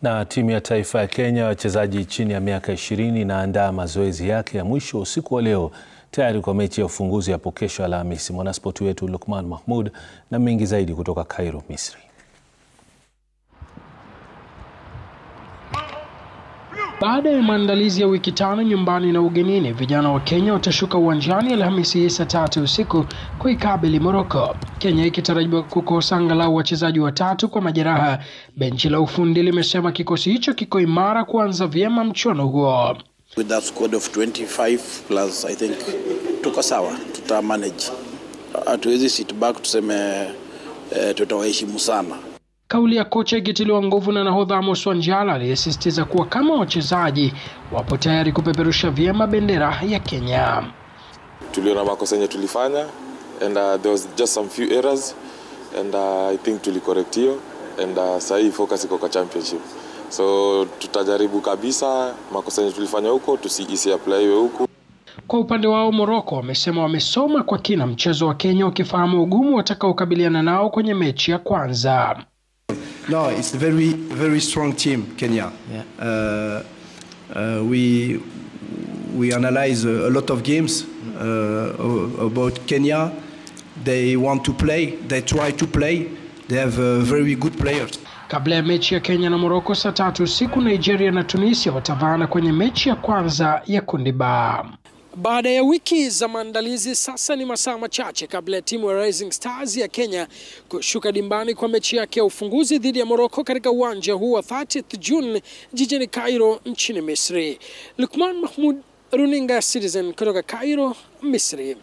Na timu ya taifa ya Kenya wachezaji chini ya miaka 20 inaandaa mazoezi yake ya mwisho usiku wa leo tayari kwa mechi ya ufunguzi hapo kesho Alhamisi. Mwanaspoti wetu Luqman Mahmud na mengi zaidi kutoka Cairo, Misri. Baada ya maandalizi ya wiki 5 nyumbani na ugenini, vijana wa Kenya watashuka uwanjani Alhamisi saa 3 usiku kuikabili Morocco. Kenya ikitarajiwa kukosa angalau wachezaji watatu kwa majeraha. Benchi la ufundi limesema kikosi hicho kiko imara kuanza vyema mchuano huo. With that squad of 25 plus, I think tuko sawa, tuta manage. Hatuwezi sit back tuseme tutawaheshimu sana. Kauli ya kocha ikitiliwa nguvu na nahodha Amos Wanjala aliyesisitiza kuwa kama wachezaji wapo tayari kupeperusha vyema bendera ya Kenya. Tuliona makosa yenye tulifanya and there was just some few errors and I think tulicorrect hiyo and sasa hii focus iko kwa championship. So tutajaribu kabisa makosa yenye tulifanya huko tusiisi apply huko. Kwa upande wao Morocco wamesema wamesoma kwa kina mchezo wa Kenya wakifahamu ugumu watakaokabiliana nao kwenye mechi ya kwanza. No, it's a very strong team, Kenya. Yeah. We analyze a lot of games about Kenya. They want to play. They try to play. They have very good players. Kabla ya mechi ya Kenya na Morocco saa 3 usiku, Nigeria na Tunisia watavaana kwenye mechi ya kwanza ya kundi ba. Baada ya wiki za maandalizi, sasa ni masaa machache kabla ya timu ya Rising Stars ya Kenya kushuka dimbani kwa mechi yake ya ufunguzi dhidi ya Morocco katika uwanja huu wa 30th June jijini Cairo nchini Misri. Luqman Mahmud, Runinga Citizen kutoka Cairo, Misri.